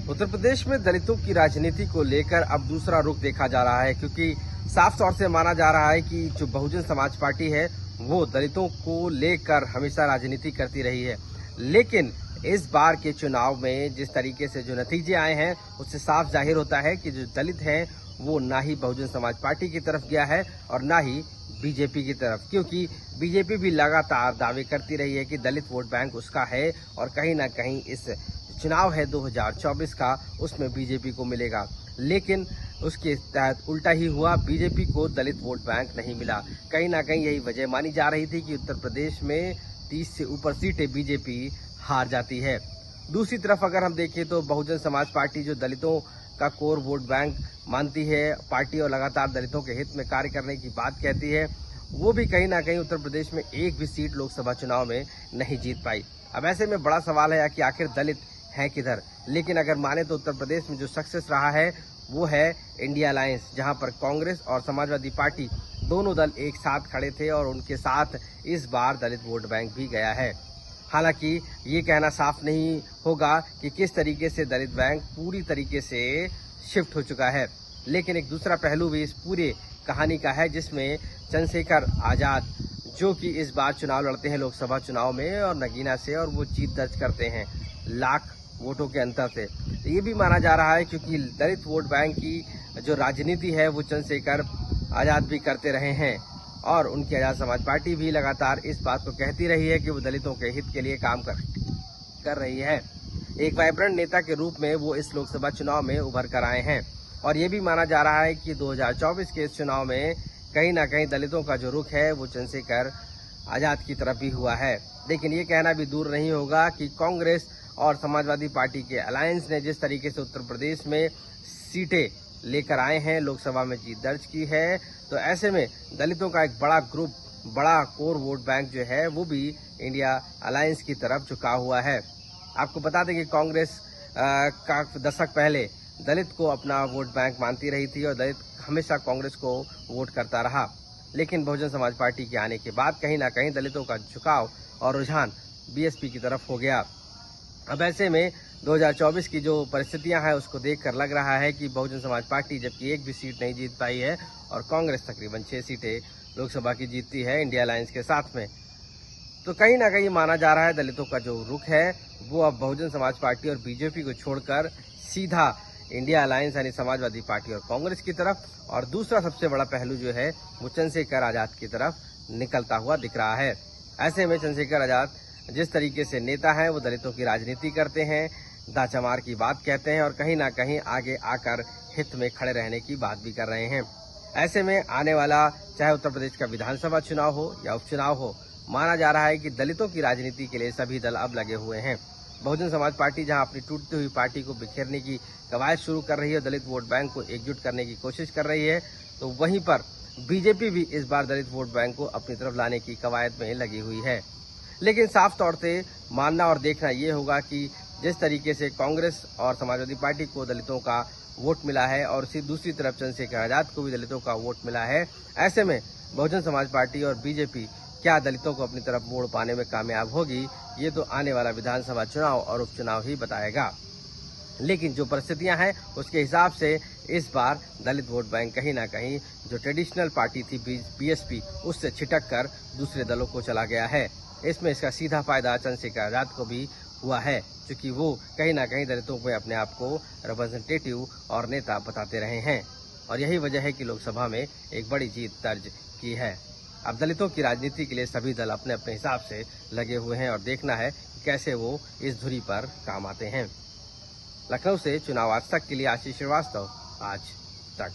उत्तर प्रदेश में दलितों की राजनीति को लेकर अब दूसरा रुख देखा जा रहा है, क्योंकि साफ तौर से माना जा रहा है कि जो बहुजन समाज पार्टी है वो दलितों को लेकर हमेशा राजनीति करती रही है। लेकिन इस बार के चुनाव में जिस तरीके से जो नतीजे आए हैं उससे साफ जाहिर होता है कि जो दलित हैं वो ना ही बहुजन समाज पार्टी की तरफ गया है और ना ही बीजेपी की तरफ, क्योंकि बीजेपी भी लगातार दावे करती रही है कि दलित वोट बैंक उसका है और कहीं ना कहीं इस चुनाव है 2024 का उसमें बीजेपी को मिलेगा। लेकिन उसके तहत उल्टा ही हुआ, बीजेपी को दलित वोट बैंक नहीं मिला। कहीं ना कहीं यही वजह मानी जा रही थी कि उत्तर प्रदेश में 30 से ऊपर सीटें बीजेपी हार जाती है। दूसरी तरफ अगर हम देखें तो बहुजन समाज पार्टी जो दलितों का कोर वोट बैंक मानती है पार्टी और लगातार दलितों के हित में कार्य करने की बात कहती है, वो भी कहीं ना कहीं उत्तर प्रदेश में एक भी सीट लोकसभा चुनाव में नहीं जीत पाई। अब ऐसे में बड़ा सवाल है कि आखिर दलित है किधर। लेकिन अगर माने तो उत्तर प्रदेश में जो सक्सेस रहा है वो है इंडिया अलायंस, जहां पर कांग्रेस और समाजवादी पार्टी दोनों दल एक साथ खड़े थे और उनके साथ इस बार दलित वोट बैंक भी गया है। हालांकि ये कहना साफ नहीं होगा कि किस तरीके से दलित बैंक पूरी तरीके से शिफ्ट हो चुका है, लेकिन एक दूसरा पहलू भी इस पूरे कहानी का है जिसमें चंद्रशेखर आजाद जो कि इस बार चुनाव लड़ते हैं लोकसभा चुनाव में और नगीना से, और वो जीत दर्ज करते हैं लाख वोटों के अंतर से। तो ये भी माना जा रहा है क्योंकि दलित वोट बैंक की जो राजनीति है वो चंद्रशेखर आजाद भी करते रहे हैं और उनकी आजाद समाज पार्टी भी लगातार इस बात को कहती रही है कि वो दलितों के हित के लिए काम कर रही है। एक वाइब्रेंट नेता के रूप में वो इस लोकसभा चुनाव में उभर कर आए हैं और ये भी माना जा रहा है कि 2024 के इस चुनाव में कहीं ना कहीं दलितों का जो रुख है वो चंद्रशेखर आजाद की तरफ भी हुआ है। लेकिन ये कहना भी दूर नहीं होगा कि कांग्रेस और समाजवादी पार्टी के अलायंस ने जिस तरीके से उत्तर प्रदेश में सीटें लेकर आए हैं, लोकसभा में जीत दर्ज की है, तो ऐसे में दलितों का एक बड़ा ग्रुप, बड़ा कोर वोट बैंक जो है वो भी इंडिया अलायंस की तरफ झुका हुआ है। आपको बता दें कि कांग्रेस का दशक पहले दलित को अपना वोट बैंक मानती रही थी और दलित हमेशा कांग्रेस को वोट करता रहा। लेकिन बहुजन समाज पार्टी के आने के बाद कहीं ना कहीं दलितों का झुकाव और रुझान बीएसपी की तरफ हो गया। अब ऐसे में 2024 की जो परिस्थितियां हैं उसको देखकर लग रहा है कि बहुजन समाज पार्टी जबकि एक भी सीट नहीं जीत पाई है और कांग्रेस तकरीबन 6 सीटें लोकसभा की जीतती है इंडिया अलायंस के साथ में, तो कहीं ना कहीं माना जा रहा है दलितों का जो रुख है वो अब बहुजन समाज पार्टी और बीजेपी को छोड़कर सीधा इंडिया अलायंस यानी समाजवादी पार्टी और कांग्रेस की तरफ, और दूसरा सबसे बड़ा पहलू जो है वो चंद्रशेखर आजाद की तरफ निकलता हुआ दिख रहा है। ऐसे में चंद्रशेखर आजाद जिस तरीके से नेता हैं वो दलितों की राजनीति करते हैं, दाचामार की बात कहते हैं और कहीं ना कहीं आगे आकर हित में खड़े रहने की बात भी कर रहे हैं। ऐसे में आने वाला चाहे उत्तर प्रदेश का विधानसभा चुनाव हो या उपचुनाव हो, माना जा रहा है कि दलितों की राजनीति के लिए सभी दल अब लगे हुए हैं। बहुजन समाज पार्टी जहां अपनी टूटती हुई पार्टी को बिखेरने की कवायद शुरू कर रही है, दलित वोट बैंक को एकजुट करने की कोशिश कर रही है, तो वहीं पर बीजेपी भी इस बार दलित वोट बैंक को अपनी तरफ लाने की कवायद में लगी हुई है। लेकिन साफ तौर से मानना और देखना ये होगा कि जिस तरीके से कांग्रेस और समाजवादी पार्टी को दलितों का वोट मिला है और उसी दूसरी तरफ चंद्रशेखर आजाद को भी दलितों का वोट मिला है, ऐसे में बहुजन समाज पार्टी और बीजेपी क्या दलितों को अपनी तरफ मोड़ पाने में कामयाब होगी, ये तो आने वाला विधानसभा चुनाव और उपचुनाव ही बताएगा। लेकिन जो परिस्थितियां हैं उसके हिसाब से इस बार दलित वोट बैंक कहीं ना कहीं जो ट्रेडिशनल पार्टी थी बीएसपी उससे छिटक कर दूसरे दलों को चला गया है। इसमें इसका सीधा फायदा चंद्रशेखर आजाद को भी हुआ है, क्योंकि वो कहीं ना कहीं दलितों में अपने आप को रिप्रेजेंटेटिव और नेता बताते रहे हैं और यही वजह है कि लोकसभा में एक बड़ी जीत दर्ज की है। अब दलितों की राजनीति के लिए सभी दल अपने अपने हिसाब से लगे हुए हैं और देखना है कि कैसे वो इस धुरी पर काम आते हैं। लखनऊ से चुनाव आज तक के लिए आशीष श्रीवास्तव, आज तक।